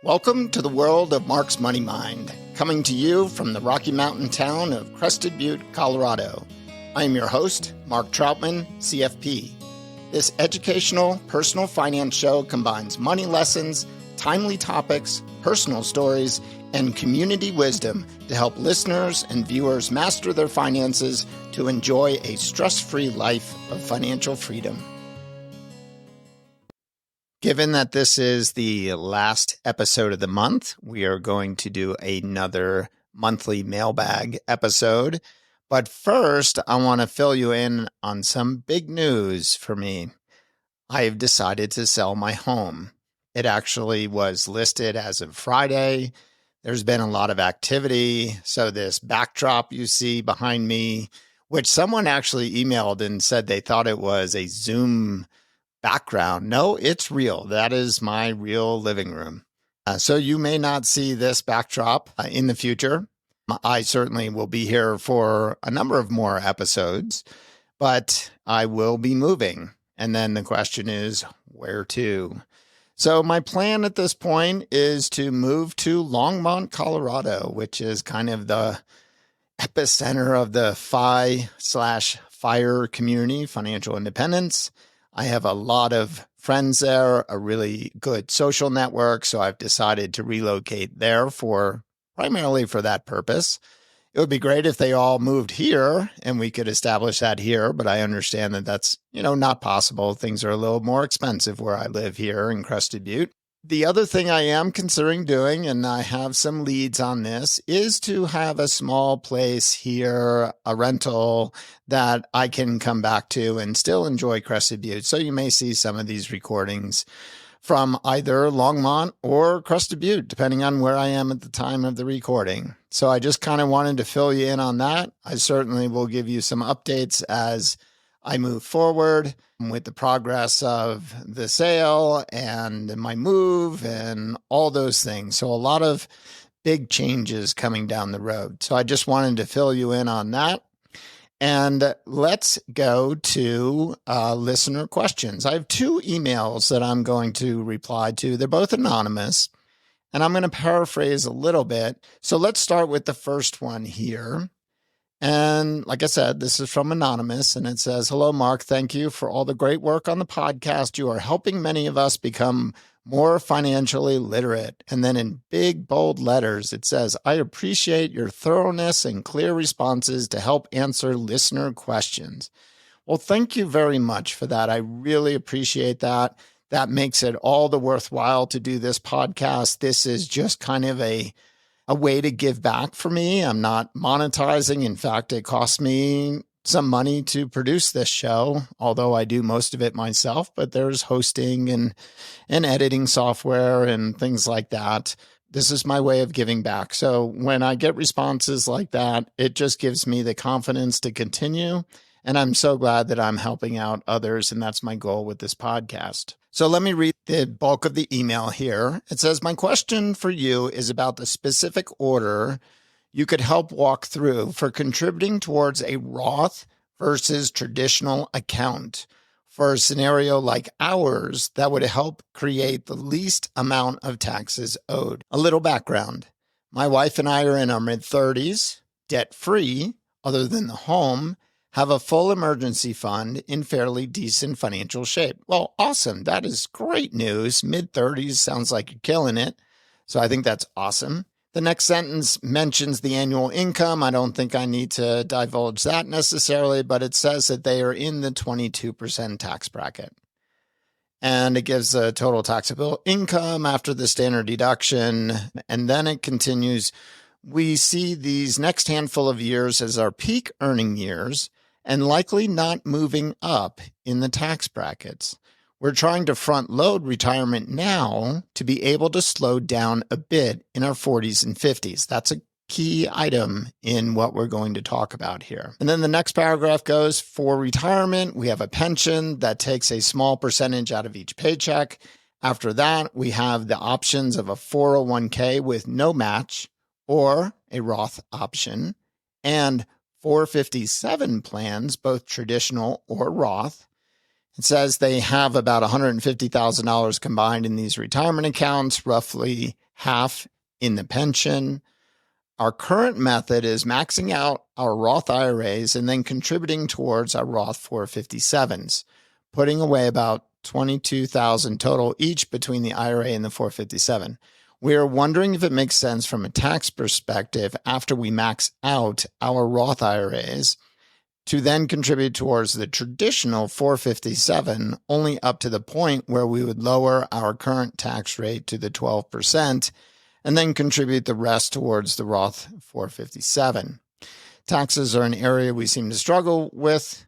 Welcome to the world of Mark's Money Mind, coming to you from the Rocky Mountain town of Crested Butte, Colorado. I am your host, Mark Troutman, CFP. This educational, personal finance show combines money lessons, timely topics, personal stories, and community wisdom to help listeners and viewers master their finances to enjoy a stress-free life of financial freedom. Given that this is the last episode of the month, we are going to do another monthly mailbag episode. But first, I want to fill you in on some big news for me. I've decided to sell my home. It actually was listed as of Friday. There's been a lot of activity. So this backdrop you see behind me, which someone actually emailed and said they thought it was a Zoom background. No, it's real. That is my real living room. So you may not see this backdrop in the future. I certainly will be here for a number of more episodes, but I will be moving. And then the question is, where to? So my plan at this point is to move to Longmont, Colorado, which is kind of the epicenter of the FI/FIRE community, financial independence. I have a lot of friends there, a really good social network, so I've decided to relocate there primarily for that purpose. It would be great if they all moved here and we could establish that here, but I understand that that's, not possible. Things are a little more expensive where I live here in Crested Butte. The other thing I am considering doing, and I have some leads on this, is to have a small place here, a rental that I can come back to and still enjoy Crested Butte. So you may see some of these recordings from either Longmont or Crested Butte, depending on where I am at the time of the recording. So I just kind of wanted to fill you in on that. I certainly will give you some updates as I move forward with the progress of the sale and my move and all those things. So a lot of big changes coming down the road. So I just wanted to fill you in on that. And let's go to listener questions. I have two emails that I'm going to reply to. They're both anonymous, and I'm going to paraphrase a little bit. So let's start with the first one here. And like I said, this is from Anonymous, and it says, "Hello, Mark. Thank you for all the great work on the podcast. You are helping many of us become more financially literate." And then in big, bold letters, it says, "I appreciate your thoroughness and clear responses to help answer listener questions." Well, thank you very much for that. I really appreciate that. That makes it all the worthwhile to do this podcast. This is just kind of a way to give back for me. I'm not monetizing. In fact, it costs me some money to produce this show, although I do most of it myself, but there's hosting and editing software and things like that. This is my way of giving back. So when I get responses like that, it just gives me the confidence to continue. And I'm so glad that I'm helping out others. And that's my goal with this podcast. So let me read the bulk of the email here. It says, "My question for you is about the specific order you could help walk through for contributing towards a Roth versus traditional account for a scenario like ours that would help create the least amount of taxes owed." A little background. My wife and I are in our mid-30s, debt-free, other than the home, have a full emergency fund in fairly decent financial shape. Well, awesome. That is great news. Mid-30s sounds like you're killing it. So I think that's awesome. The next sentence mentions the annual income. I don't think I need to divulge that necessarily, but it says that they are in the 22% tax bracket. And it gives the total taxable income after the standard deduction. And then it continues, "We see these next handful of years as our peak earning years and likely not moving up in the tax brackets. We're trying to front load retirement now to be able to slow down a bit in our 40s and 50s. That's a key item in what we're going to talk about here. And then the next paragraph goes, "For retirement, we have a pension that takes a small percentage out of each paycheck. After that, we have the options of a 401k with no match or a Roth option, and 457 plans, both traditional or Roth. It says they have about $150,000 combined in these retirement accounts. Roughly half in the pension. Our current method is maxing out our Roth IRAs and then contributing towards our Roth 457s, putting away about $22,000 total each between the IRA and the 457. We are wondering if it makes sense from a tax perspective after we max out our Roth IRAs to then contribute towards the traditional 457 only up to the point where we would lower our current tax rate to the 12% and then contribute the rest towards the Roth 457. Taxes are an area we seem to struggle with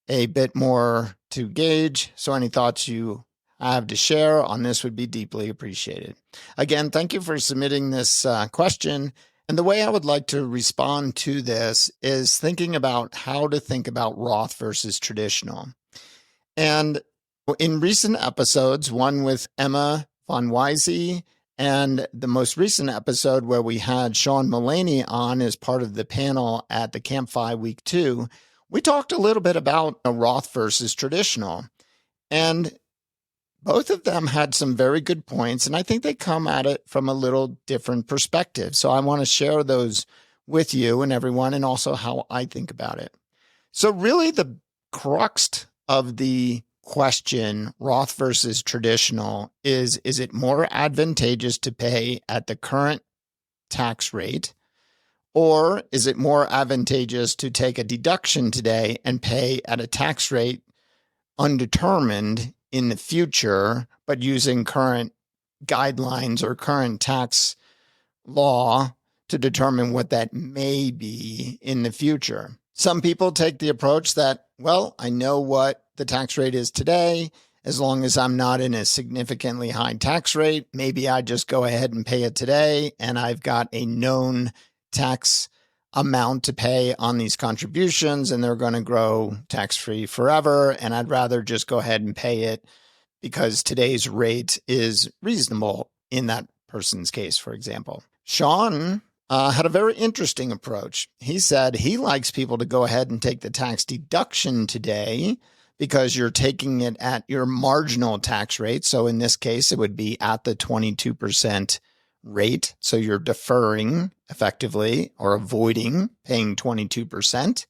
a bit more to gauge, so any thoughts you have to share on this would be deeply appreciated. Again, thank you for submitting this question. And the way I would like to respond to this is thinking about how to think about Roth versus traditional. And in recent episodes, one with Emma von Weise, and the most recent episode where we had Sean Mullaney on as part of the panel at the CampFI Week 2, we talked a little bit about a Roth versus traditional. And both of them had some very good points, and I think they come at it from a little different perspective. So I want to share those with you and everyone, and also how I think about it. So really the crux of the question, Roth versus traditional, is it more advantageous to pay at the current tax rate, or is it more advantageous to take a deduction today and pay at a tax rate undetermined in the future, but using current guidelines or current tax law to determine what that may be in the future? Some people take the approach that, well, I know what the tax rate is today. As long as I'm not in a significantly high tax rate, maybe I just go ahead and pay it today, and I've got a known tax amount to pay on these contributions, and they're going to grow tax-free forever, and I'd rather just go ahead and pay it because today's rate is reasonable in that person's case, for example. Sean had a very interesting approach. He said he likes people to go ahead and take the tax deduction today because you're taking it at your marginal tax rate. So in this case, it would be at the 22% rate. So you're deferring effectively or avoiding paying 22%.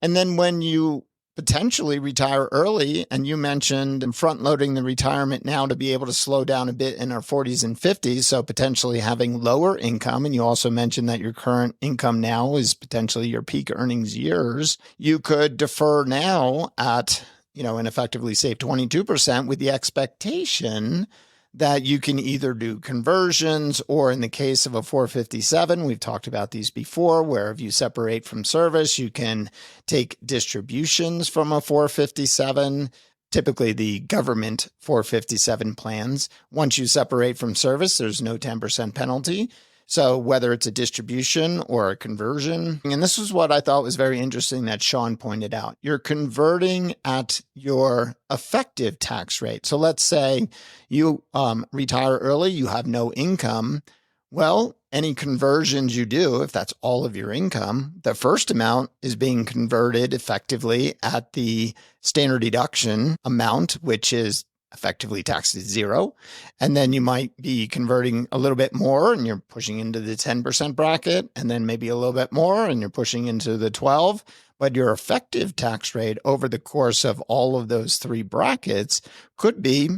And then when you potentially retire early, and you mentioned front loading the retirement now to be able to slow down a bit in our 40s and 50s, so potentially having lower income, and you also mentioned that your current income now is potentially your peak earnings years, you could defer now at, and effectively save 22% with the expectation that you can either do conversions, or in the case of a 457, we've talked about these before, where if you separate from service, you can take distributions from a 457, typically the government 457 plans. Once you separate from service, there's no 10% penalty. So whether it's a distribution or a conversion, and this is what I thought was very interesting that Sean pointed out, you're converting at your effective tax rate. So let's say you retire early, you have no income. Well, any conversions you do, if that's all of your income, the first amount is being converted effectively at the standard deduction amount, which is effectively taxed at zero. And then you might be converting a little bit more and you're pushing into the 10% bracket, and then maybe a little bit more and you're pushing into the 12. But your effective tax rate over the course of all of those three brackets could be,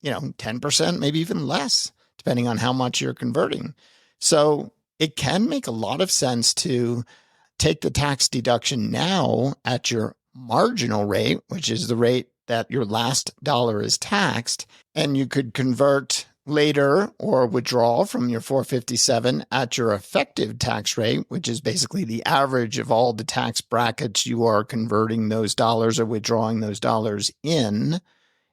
10%, maybe even less, depending on how much you're converting. So it can make a lot of sense to take the tax deduction now at your marginal rate, which is the rate that your last dollar is taxed, and you could convert later or withdraw from your 457 at your effective tax rate, which is basically the average of all the tax brackets you are converting those dollars or withdrawing those dollars in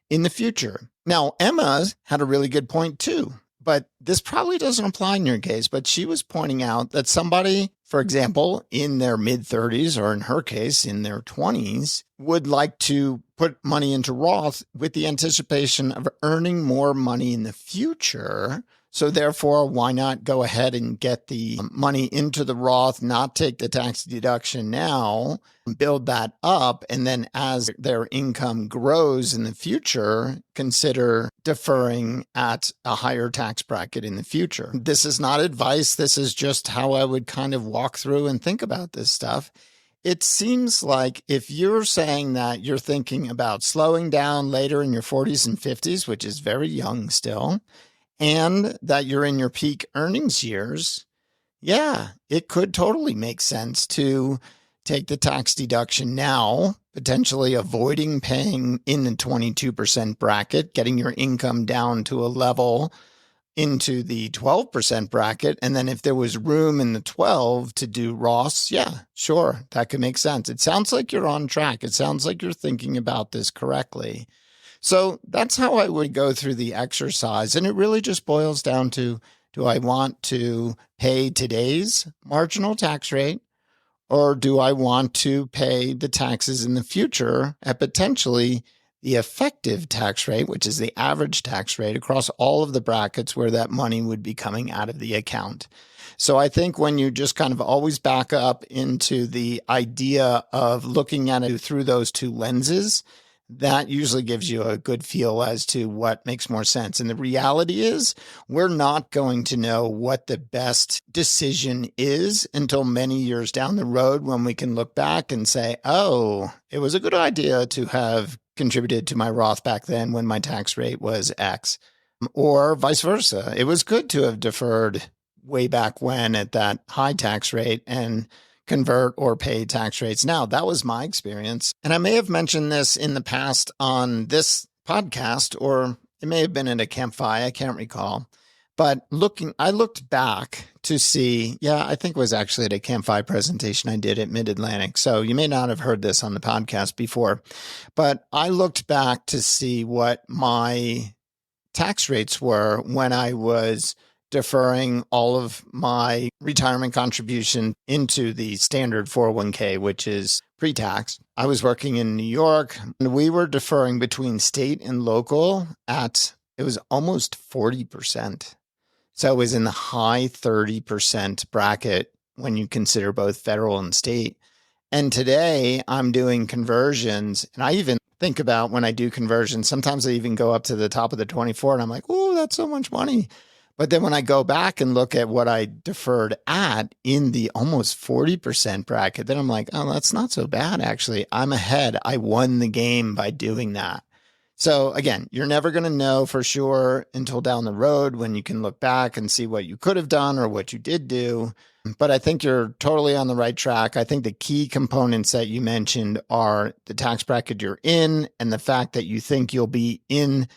the future. Now, Emma had a really good point too, but this probably doesn't apply in your case, but she was pointing out that somebody, for example, in their mid-30s, or in her case, in their 20s, would like to put money into Roth with the anticipation of earning more money in the future. So therefore, why not go ahead and get the money into the Roth, not take the tax deduction now, build that up, and then as their income grows in the future, consider deferring at a higher tax bracket in the future. This is not advice. This is just how I would kind of walk through and think about this stuff. It seems like if you're saying that you're thinking about slowing down later in your 40s and 50s, which is very young still, and that you're in your peak earnings years, yeah, it could totally make sense to take the tax deduction now, potentially avoiding paying in the 22% bracket, getting your income down to a level into the 12% bracket. And then if there was room in the 12 to do Roths, yeah, sure, that could make sense. It sounds like you're on track. It sounds like you're thinking about this correctly. So that's how I would go through the exercise. And it really just boils down to, do I want to pay today's marginal tax rate, or do I want to pay the taxes in the future at potentially the effective tax rate, which is the average tax rate across all of the brackets where that money would be coming out of the account? So I think when you just kind of always back up into the idea of looking at it through those two lenses, that usually gives you a good feel as to what makes more sense. And the reality is, we're not going to know what the best decision is until many years down the road, when we can look back and say, oh, it was a good idea to have contributed to my Roth back then when my tax rate was X, or vice versa. It was good to have deferred way back when at that high tax rate and convert or pay tax rates now. That was my experience. And I may have mentioned this in the past on this podcast, or it may have been at a CampFI, I can't recall. But I looked back to see, I think it was actually at a CampFI presentation I did at Mid-Atlantic. So you may not have heard this on the podcast before, but I looked back to see what my tax rates were when I was deferring all of my retirement contribution into the standard 401k, which is pre-tax. I was working in New York, and we were deferring between state and local it was almost 40%. So it was in the high 30% bracket when you consider both federal and state. And today I'm doing conversions, and I even think about when I do conversions, sometimes I even go up to the top of the 24 and I'm like, oh, that's so much money. But then when I go back and look at what I deferred at in the almost 40% bracket, then I'm like, oh, that's not so bad, actually. I'm ahead. I won the game by doing that. So again, you're never going to know for sure until down the road when you can look back and see what you could have done or what you did do. But I think you're totally on the right track. I think the key components that you mentioned are the tax bracket you're in and the fact that you think you'll be in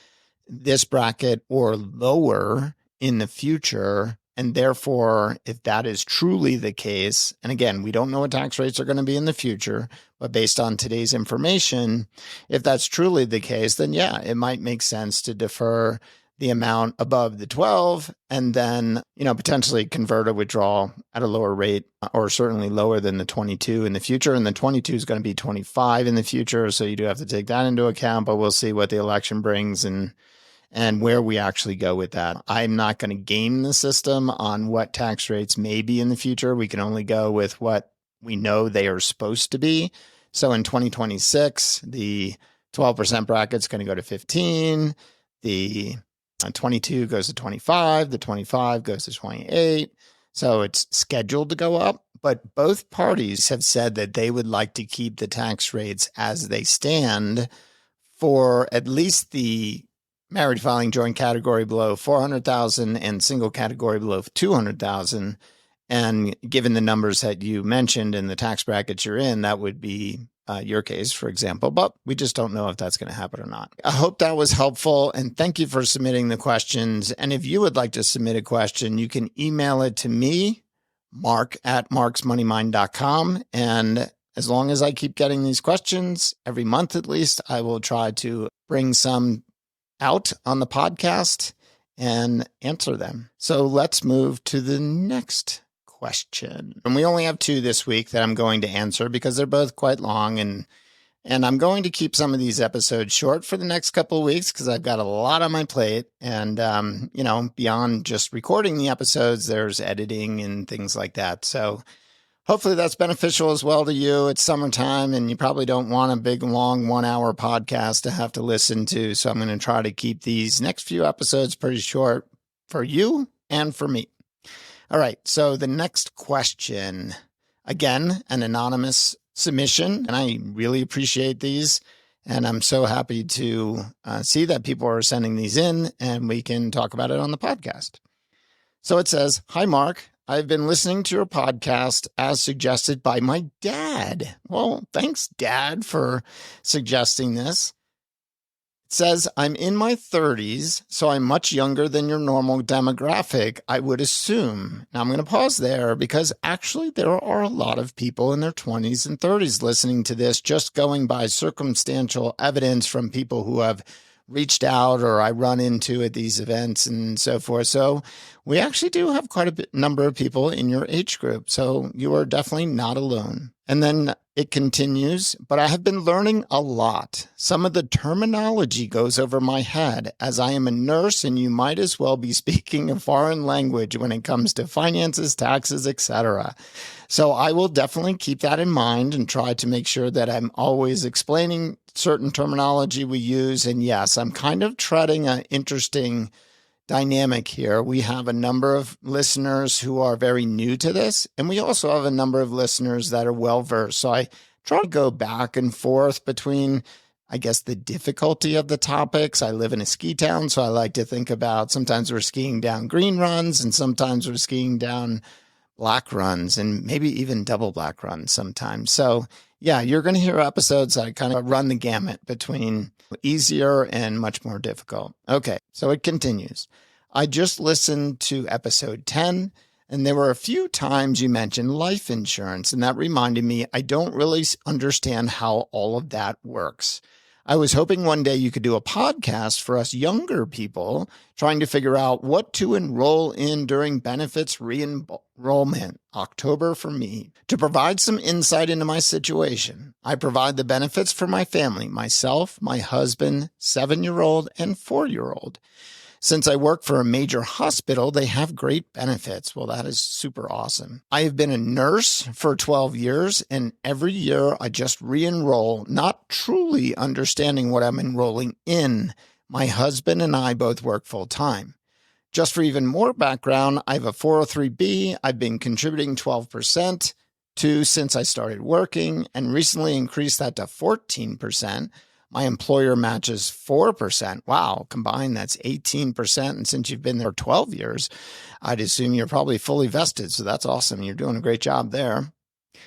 this bracket or lower in the future. And therefore, if that is truly the case, and again, we don't know what tax rates are going to be in the future, but based on today's information, if that's truly the case, then yeah, it might make sense to defer the amount above the 12 and then, potentially convert a withdrawal at a lower rate, or certainly lower than the 22 in the future. And the 22 is going to be 25 in the future. So you do have to take that into account, but we'll see what the election brings and where we actually go with that. I'm not going to game the system on what tax rates may be in the future. We can only go with what we know they are supposed to be. So in 2026, the 12% bracket is going to go to 15. The 22 goes to 25. The 25 goes to 28. So it's scheduled to go up. But both parties have said that they would like to keep the tax rates as they stand for at least the married filing joint category below 400,000 and single category below 200,000. And given the numbers that you mentioned in the tax brackets you're in, that would be your case, for example, but we just don't know if that's going to happen or not. I hope that was helpful, and thank you for submitting the questions. And if you would like to submit a question, you can email it to me, mark@marksmoneymind.com. And as long as I keep getting these questions every month, at least, I will try to bring some out on the podcast and answer them. So let's move to the next question. And we only have two this week that I'm going to answer because they're both quite long and And I'm going to keep some of these episodes short for the next couple of weeks because I've got a lot on my plate. And, beyond just recording the episodes, there's editing and things like that. So hopefully that's beneficial as well to you. It's summertime and you probably don't want a big, long 1-hour podcast to have to listen to. So I'm going to try to keep these next few episodes pretty short for you and for me. All right. So the next question, again, an anonymous submission, and I really appreciate these. And I'm so happy to see that people are sending these in and we can talk about it on the podcast. So it says, "Hi, Mark. I've been listening to your podcast as suggested by my dad." Well, thanks, Dad, for suggesting this. It says, "I'm in my 30s, so I'm much younger than your normal demographic, I would assume." Now, I'm going to pause there because actually there are a lot of people in their 20s and 30s listening to this, just going by circumstantial evidence from people who have reached out or I run into at these events and so forth. So we actually do have quite a number of people in your age group. So you are definitely not alone. And then it continues, "But I have been learning a lot. Some of the terminology goes over my head as I am a nurse and you might as well be speaking a foreign language when it comes to finances, taxes, etc. So I will definitely keep that in mind and try to make sure that I'm always explaining certain terminology we use. And yes, I'm kind of treading an interesting dynamic here. We have a number of listeners who are very new to this, and we also have a number of listeners that are well-versed. So I try to go back and forth between, I guess, the difficulty of the topics. I live in a ski town, so I like to think about sometimes we're skiing down green runs and sometimes we're skiing down black runs and maybe even double black runs sometimes. So yeah, you're going to hear episodes that kind of run the gamut between easier and much more difficult. Okay, so it continues. "I just listened to episode 10, and there were a few times you mentioned life insurance, and that reminded me I don't really understand how all of that works. I was hoping one day you could do a podcast for us younger people trying to figure out what to enroll in during benefits re-enrollment, October for me, to provide some insight into my situation. I provide the benefits for my family, myself, my husband, 7-year-old, and 4-year-old. Since I work for a major hospital, they have great benefits." Well, that is super awesome. "I have been a nurse for 12 years, and every year I just re-enroll, not truly understanding what I'm enrolling in. My husband and I both work full-time. Just for even more background, I have a 403B I've been contributing 12% to since I started working, and recently increased that to 14%. My employer matches 4%. Wow, combined, that's 18%. And since you've been there 12 years, I'd assume you're probably fully vested. So that's awesome. You're doing a great job there."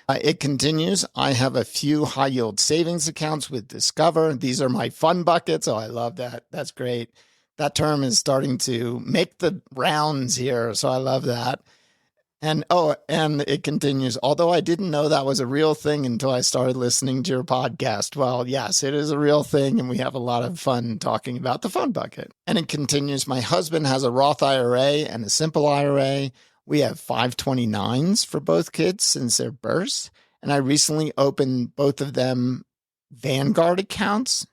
It continues. "I have a few high yield savings accounts with Discover. These are my fun buckets." Oh, I love that. That's great. That term is starting to make the rounds here. So I love that. And it continues. "Although I didn't know that was a real thing until I started listening to your podcast." Well, yes, it is a real thing, and we have a lot of fun talking about the fun bucket. And it continues. "My husband has a Roth IRA and a simple IRA. We have 529s for both kids since their births, and I recently opened both of them Vanguard accounts,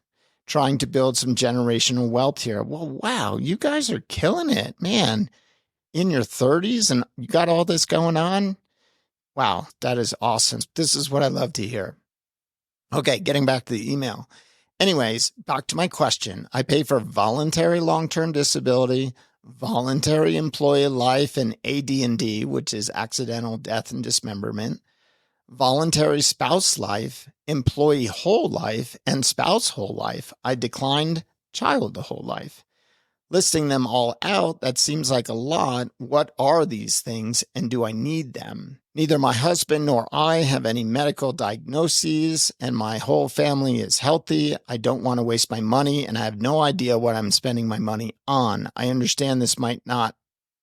trying to build some generational wealth here." Well, wow, you guys are killing it, man. In your 30s and you got all this going on. Wow, that is awesome. This is what I love to hear. Okay, getting back to the email. Anyways, back to my question. "I pay for voluntary long-term disability, voluntary employee life, and AD&D, which is accidental death and dismemberment, voluntary spouse life, employee whole life, and spouse whole life. I declined child whole life. Listing them all out, that seems like a lot. What are these things, and do I need them? Neither my husband nor I have any medical diagnoses, and my whole family is healthy. I don't want to waste my money, and I have no idea what I'm spending my money on. I understand this might not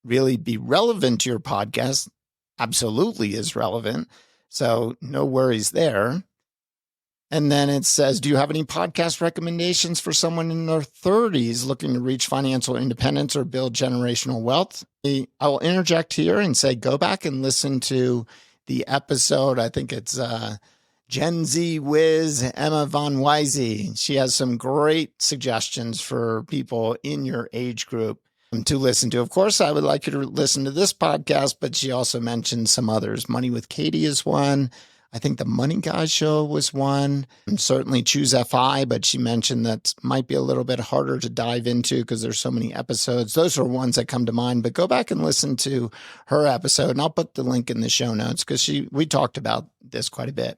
really be relevant to your podcast. Absolutely is relevant, so no worries there." And then it says, "Do you have any podcast recommendations for someone in their 30s looking to reach financial independence or build generational wealth?" I will interject here and say, go back and listen to the episode. I think it's Gen Z Whiz, Emma von Weise. She has some great suggestions for people in your age group to listen to. Of course, I would like you to listen to this podcast, but she also mentioned some others. Money with Katie is one. I think the Money Guy Show was one. And certainly Choose FI, but she mentioned that might be a little bit harder to dive into because there's so many episodes. Those are ones that come to mind, but go back and listen to her episode, and I'll put the link in the show notes because we talked about this quite a bit.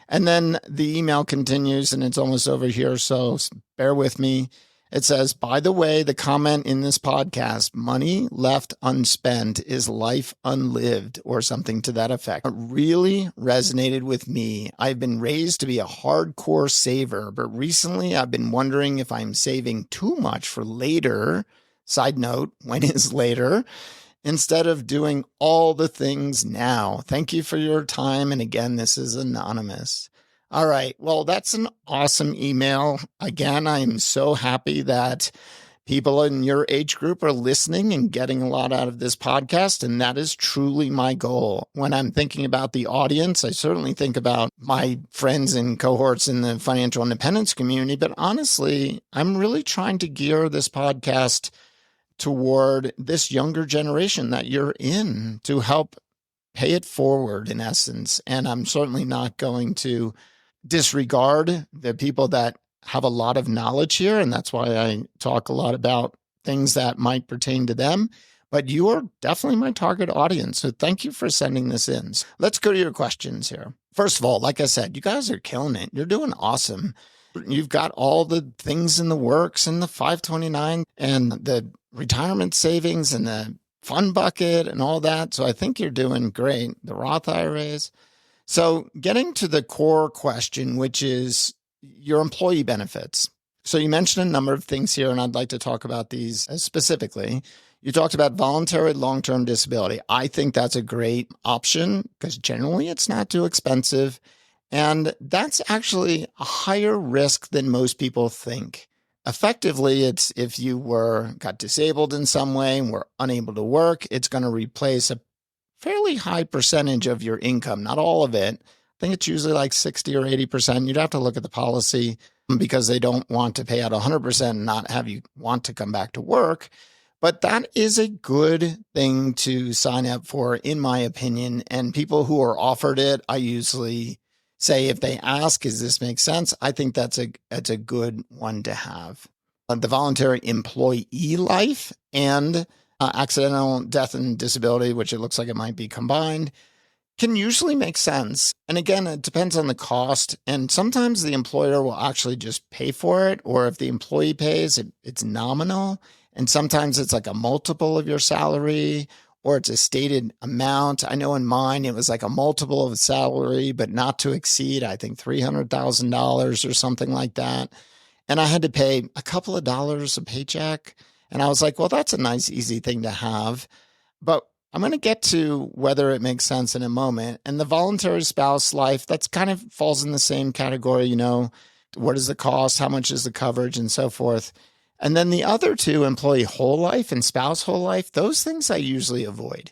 And then the email continues, and it's almost over here, so bear with me. It says, by the way, the comment in this podcast, money left unspent is life unlived, or something to that effect, it really resonated with me. I've been raised to be a hardcore saver, but recently I've been wondering if I'm saving too much for later. Side note, when is later? Instead of doing all the things now. Thank you for your time. And again, this is anonymous. All right. Well, that's an awesome email. Again, I am so happy that people in your age group are listening and getting a lot out of this podcast. And that is truly my goal. When I'm thinking about the audience, I certainly think about my friends and cohorts in the financial independence community. But honestly, I'm really trying to gear this podcast toward this younger generation that you're in to help pay it forward, in essence. And I'm certainly not going to disregard the people that have a lot of knowledge here. And that's why I talk a lot about things that might pertain to them. But you are definitely my target audience. So thank you for sending this in. Let's go to your questions here. First of all, like I said, you guys are killing it. You're doing awesome. You've got all the things in the works and the 529 and the retirement savings and the fund bucket and all that. So I think you're doing great. The Roth IRAs. So getting to the core question, which is your employee benefits. So you mentioned a number of things here, and I'd like to talk about these specifically. You talked about voluntary long-term disability. I think that's a great option because generally it's not too expensive. And that's actually a higher risk than most people think. Effectively, it's if you got disabled in some way and were unable to work, it's going to replace a fairly high percentage of your income, not all of it. I think it's usually like 60 or 80%. You'd have to look at the policy because they don't want to pay out 100% and not have you want to come back to work. But that is a good thing to sign up for, in my opinion. And people who are offered it, I usually say, if they ask, does this make sense? I think that's a good one to have. The voluntary employee life and accidental death and disability, which it looks like it might be combined, can usually make sense. And again, it depends on the cost. And sometimes the employer will actually just pay for it. Or if the employee pays, it's nominal. And sometimes it's like a multiple of your salary, or it's a stated amount. I know in mine, it was like a multiple of salary, but not to exceed, I think, $300,000 or something like that. And I had to pay a couple of dollars a paycheck. And I was like, well, that's a nice, easy thing to have. But I'm going to get to whether it makes sense in a moment. And the voluntary spouse life, that's kind of falls in the same category. What is the cost? How much is the coverage and so forth? And then the other two, employee whole life and spouse whole life, those things I usually avoid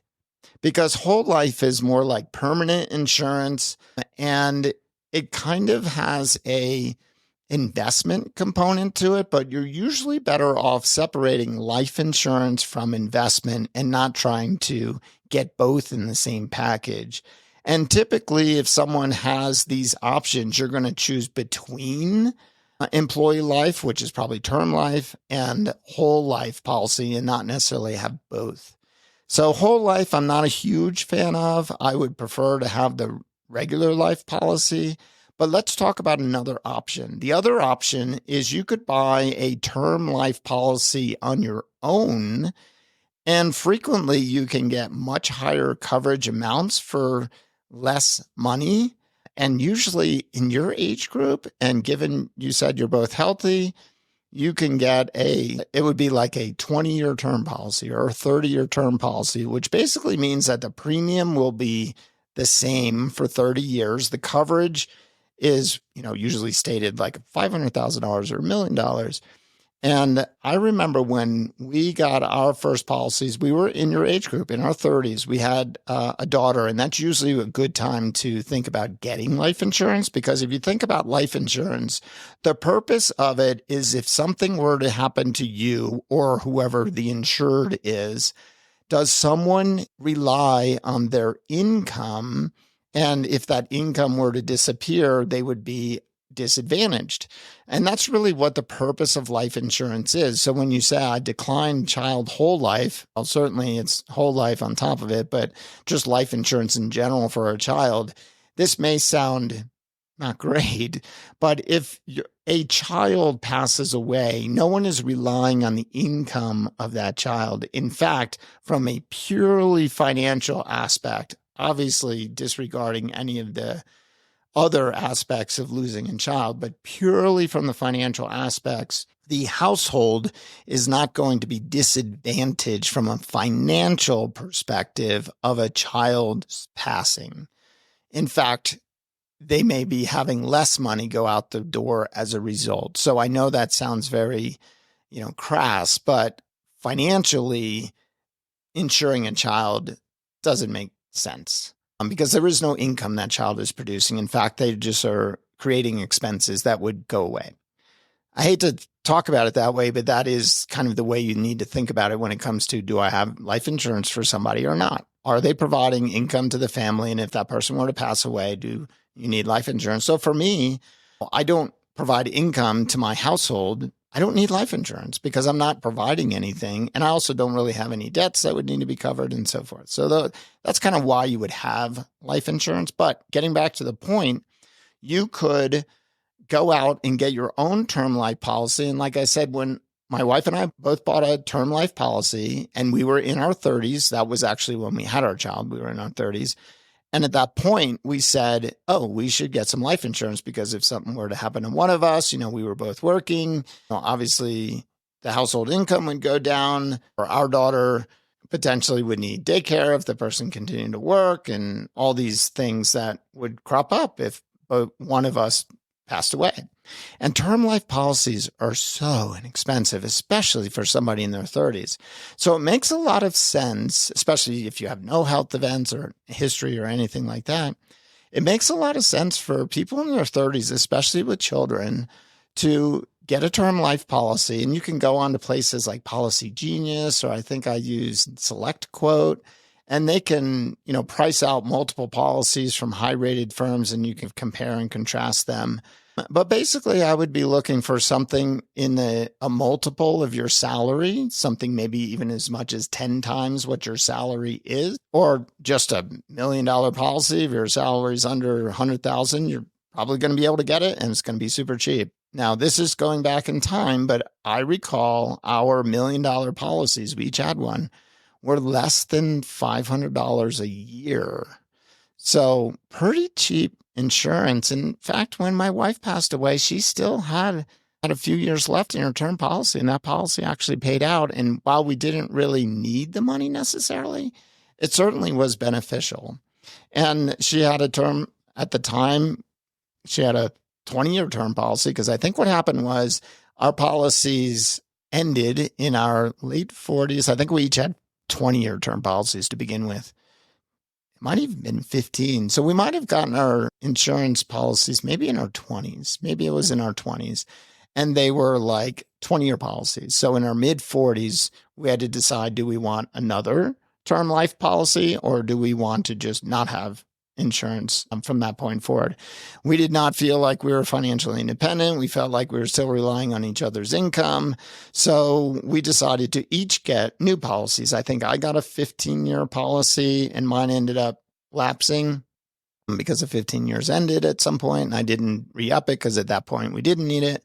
because whole life is more like permanent insurance and it kind of has a investment component to it, but you're usually better off separating life insurance from investment and not trying to get both in the same package. And typically, if someone has these options, you're going to choose between employee life, which is probably term life, and whole life policy, and not necessarily have both. So whole life, I'm not a huge fan of. I would prefer to have the regular life policy. But let's talk about another option. The other option is you could buy a term life policy on your own, and frequently you can get much higher coverage amounts for less money. And usually in your age group, and given you said you're both healthy, you can get it would be like a 20-year term policy or a 30-year term policy, which basically means that the premium will be the same for 30 years. The coverage is, usually stated like $500,000 or $1 million. And I remember when we got our first policies, we were in your age group, in our 30s. We had a daughter, and that's usually a good time to think about getting life insurance, because if you think about life insurance, the purpose of it is if something were to happen to you or whoever the insured is, does someone rely on their income? And if that income were to disappear, they would be disadvantaged. And that's really what the purpose of life insurance is. So when you say I decline child whole life, well, certainly it's whole life on top of it, but just life insurance in general for a child, this may sound not great, but if a child passes away, no one is relying on the income of that child. In fact, from a purely financial aspect, obviously disregarding any of the other aspects of losing a child, but purely from the financial aspects, the household is not going to be disadvantaged from a financial perspective of a child's passing. In fact, they may be having less money go out the door as a result. So I know that sounds very, crass, but financially, insuring a child doesn't make sense because there is no income that child is producing. In fact, they just are creating expenses that would go away. I hate to talk about it that way, but that is kind of the way you need to think about it when it comes to, do I have life insurance for somebody or not? Are they providing income to the family? And if that person were to pass away, do you need life insurance? So for me, I don't provide income to my household. I don't need life insurance because I'm not providing anything. And I also don't really have any debts that would need to be covered and so forth. So that's kind of why you would have life insurance. But getting back to the point, you could go out and get your own term life policy. And like I said, when my wife and I both bought a term life policy and we were in our 30s, that was actually when we had our child, we were in our 30s. And at that point, we said, oh, we should get some life insurance because if something were to happen to one of us, we were both working. Obviously, the household income would go down, or our daughter potentially would need daycare if the person continued to work, and all these things that would crop up if one of us passed away. And term life policies are so inexpensive, especially for somebody in their 30s. So it makes a lot of sense, especially if you have no health events or history or anything like that. It makes a lot of sense for people in their 30s, especially with children, to get a term life policy. And you can go on to places like Policy Genius, or I think I use Select Quote, and they can, price out multiple policies from high-rated firms, and you can compare and contrast them. But basically, I would be looking for something in a multiple of your salary, something maybe even as much as 10 times what your salary is, or just $1 million policy. If your salary is under 100,000, you're probably going to be able to get it, and it's going to be super cheap. Now, this is going back in time, but I recall our $1 million policies, we each had one, were less than $500 a year. So pretty cheap insurance. In fact, when my wife passed away, she still had a few years left in her term policy, and that policy actually paid out. And while we didn't really need the money necessarily, it certainly was beneficial. And she had a term at the time, she had a 20-year term policy, because I think what happened was our policies ended in our late 40s. I think we each had 20-year term policies to begin with. It might have been 15. So we might have gotten our insurance policies maybe in our 20s. Maybe it was in our 20s. And they were like 20-year policies. So in our mid-40s, we had to decide, do we want another term life policy, or do we want to just not have insurance from that point forward? We did not feel like we were financially independent. We felt like we were still relying on each other's income. So we decided to each get new policies. I think I got a 15-year policy, and mine ended up lapsing because the 15 years ended at some point, and I didn't re-up it because at that point we didn't need it.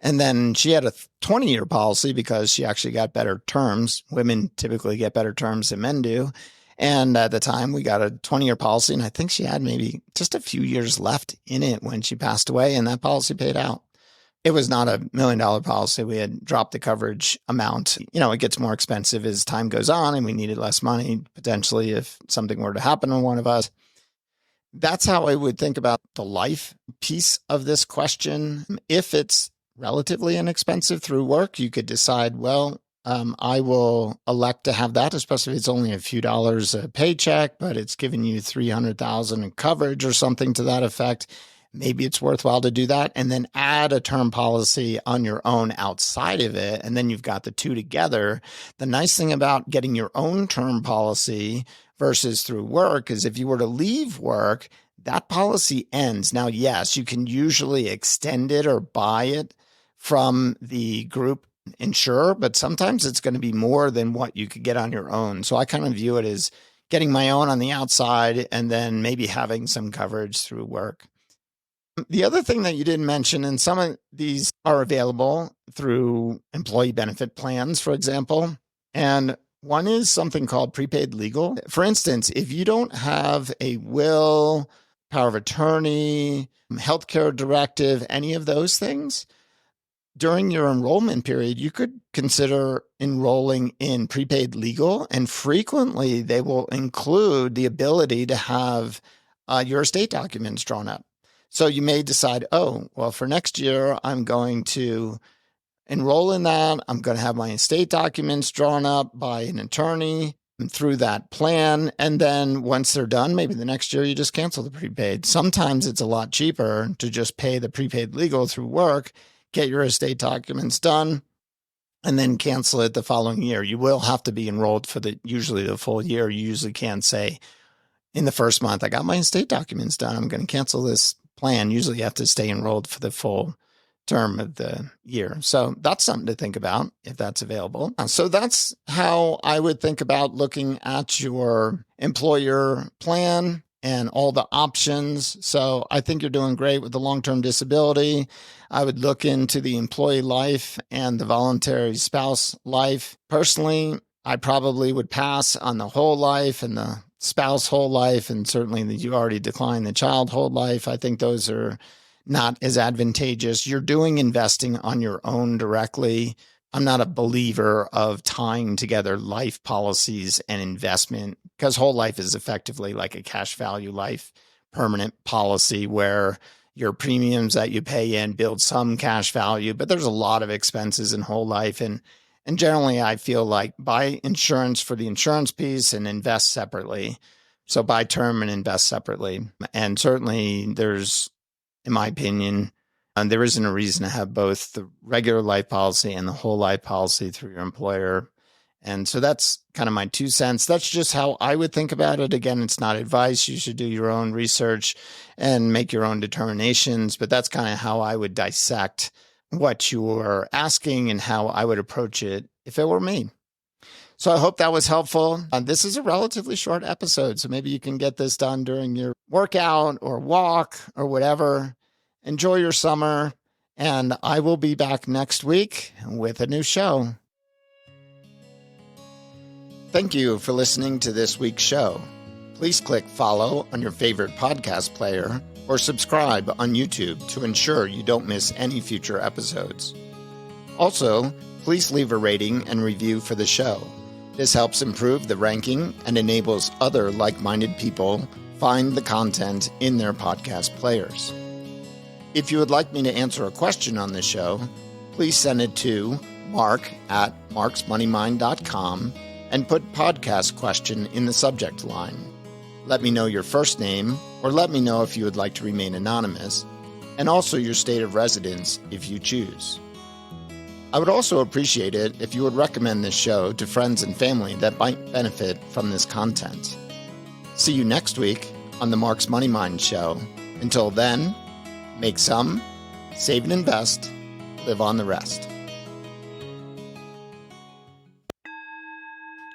And then she had a 20-year policy because she actually got better terms. Women typically get better terms than men do. And at the time, we got a 20-year policy, and I think she had maybe just a few years left in it when she passed away, and that policy paid out. It was not $1 million policy. We had dropped the coverage amount. It gets more expensive as time goes on, and we needed less money, potentially, if something were to happen to one of us. That's how I would think about the life piece of this question. If it's relatively inexpensive through work, you could decide, well, I will elect to have that, especially if it's only a few dollars a paycheck, but it's giving you $300,000 in coverage or something to that effect. Maybe it's worthwhile to do that and then add a term policy on your own outside of it. And then you've got the two together. The nice thing about getting your own term policy versus through work is if you were to leave work, that policy ends. Now, yes, you can usually extend it or buy it from the group insurer, but sometimes it's going to be more than what you could get on your own. So I kind of view it as getting my own on the outside and then maybe having some coverage through work. The other thing that you didn't mention, and some of these are available through employee benefit plans, for example, and one is something called prepaid legal. For instance, if you don't have a will, power of attorney, healthcare directive, any of those things, during your enrollment period, you could consider enrolling in prepaid legal, and frequently they will include the ability to have your estate documents drawn up. So you may decide, oh, well, for next year, I'm going to enroll in that. I'm going to have my estate documents drawn up by an attorney through that plan. And then once they're done, maybe the next year you just cancel the prepaid. Sometimes it's a lot cheaper to just pay the prepaid legal through work, get your estate documents done, and then cancel it the following year. You will have to be enrolled for usually the full year. You usually can't say in the first month, I got my estate documents done, I'm going to cancel this plan. Usually you have to stay enrolled for the full term of the year. So that's something to think about if that's available. So that's how I would think about looking at your employer plan and all the options. So I think you're doing great with the long-term disability. I would look into the employee life and the voluntary spouse life. Personally, I probably would pass on the whole life and the spouse whole life, and certainly that you already declined the child whole life. I think those are not as advantageous. You're doing investing on your own directly. I'm not a believer of tying together life policies and investment, because whole life is effectively like a cash value life permanent policy where your premiums that you pay in build some cash value, but there's a lot of expenses in whole life. And generally, I feel like buy insurance for the insurance piece and invest separately. So buy term and invest separately. And certainly there's, in my opinion, there isn't a reason to have both the regular life policy and the whole life policy through your employer. And so that's kind of my 2 cents. That's just how I would think about it. Again, it's not advice. You should do your own research and make your own determinations. But that's kind of how I would dissect what you are asking and how I would approach it if it were me. So I hope that was helpful. This is a relatively short episode, so maybe you can get this done during your workout or walk or whatever. Enjoy your summer, and I will be back next week with a new show. Thank you for listening to this week's show. Please click follow on your favorite podcast player or subscribe on YouTube to ensure you don't miss any future episodes. Also, please leave a rating and review for the show. This helps improve the ranking and enables other like-minded people find the content in their podcast players. If you would like me to answer a question on the show, please send it to mark@marksmoneymind.com and put podcast question in the subject line. Let me know your first name, or let me know if you would like to remain anonymous, and also your state of residence if you choose. I would also appreciate it if you would recommend this show to friends and family that might benefit from this content. See you next week on the Mark's Money Mind Show. Until then, make some, save and invest, live on the rest.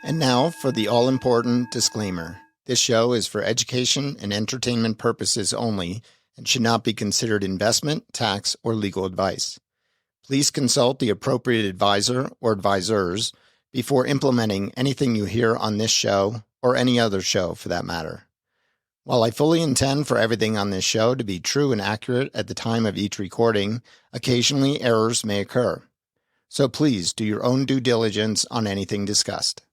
And now for the all-important disclaimer. This show is for education and entertainment purposes only and should not be considered investment, tax, or legal advice. Please consult the appropriate advisor or advisors before implementing anything you hear on this show or any other show for that matter. While I fully intend for everything on this show to be true and accurate at the time of each recording, occasionally errors may occur. So please do your own due diligence on anything discussed.